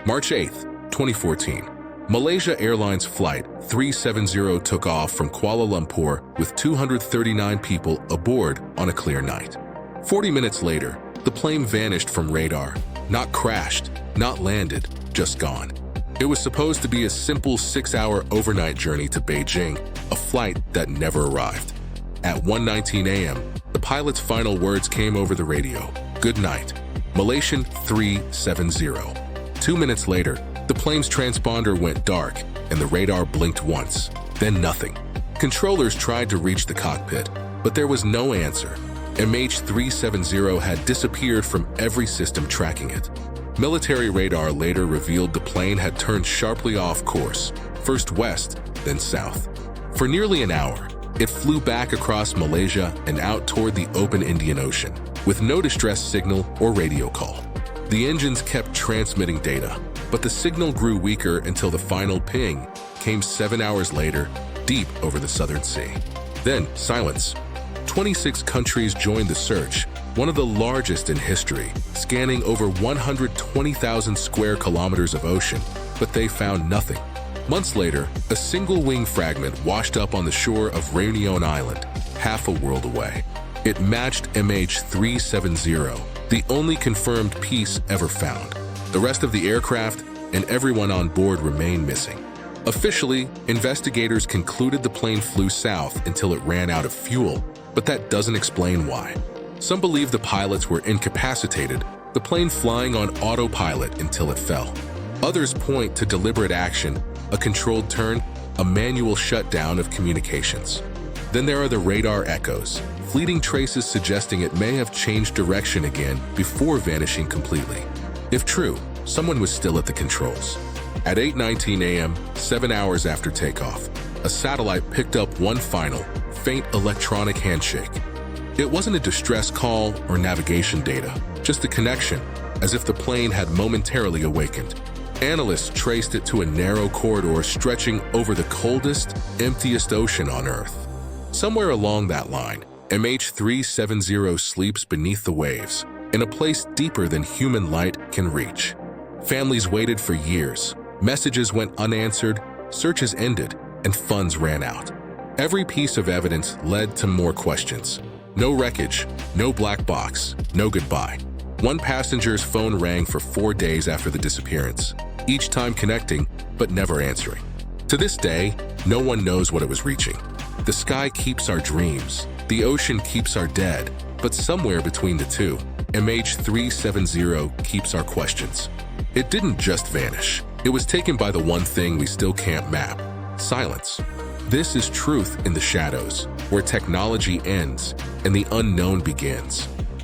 March 8, 2014. Malaysia Airlines Flight 370 took off from Kuala Lumpur with 239 people aboard on a clear night. 40 minutes later, the plane vanished from radar. Not crashed, not landed, just gone. It was supposed to be a simple 6-hour overnight journey to Beijing, a flight that never arrived. At 1:19 a.m., the pilot's final words came over the radio. "Good night, Malaysian 370. 2 minutes later, the plane's transponder went dark and the radar blinked once, then nothing. Controllers tried to reach the cockpit, but there was no answer. MH370 had disappeared from every system tracking it. Military radar later revealed the plane had turned sharply off course, first west, then south. For nearly an hour, it flew back across Malaysia and out toward the open Indian Ocean, with no distress signal or radio call. The engines kept transmitting data, but the signal grew weaker until the final ping came 7 hours later, deep over the Southern Sea. Then, silence. 26 countries joined the search, one of the largest in history, scanning over 120,000 square kilometers of ocean, but they found nothing. Months later, a single wing fragment washed up on the shore of Réunion Island, half a world away. It matched MH370, the only confirmed piece ever found. The rest of the aircraft and everyone on board remain missing. Officially, investigators concluded the plane flew south until it ran out of fuel, but that doesn't explain why. Some believe the pilots were incapacitated, the plane flying on autopilot until it fell. Others point to deliberate action, a controlled turn, a manual shutdown of communications. Then there are the radar echoes, fleeting traces suggesting it may have changed direction again before vanishing completely. If true, someone was still at the controls. At 8:19 a.m., 7 hours after takeoff, a satellite picked up one final, faint electronic handshake. It wasn't a distress call or navigation data, just a connection, as if the plane had momentarily awakened. Analysts traced it to a narrow corridor stretching over the coldest, emptiest ocean on Earth. Somewhere along that line, MH370 sleeps beneath the waves, in a place deeper than human light can reach. Families waited for years, messages went unanswered, searches ended, and funds ran out. Every piece of evidence led to more questions. No wreckage, no black box, no goodbye. One passenger's phone rang for 4 days after the disappearance, each time connecting, but never answering. To this day, no one knows what it was reaching. The sky keeps our dreams, the ocean keeps our dead, but somewhere between the two, MH370 keeps our questions. It didn't just vanish. It was taken by the one thing we still can't map: silence. This is truth in the shadows, where technology ends and the unknown begins.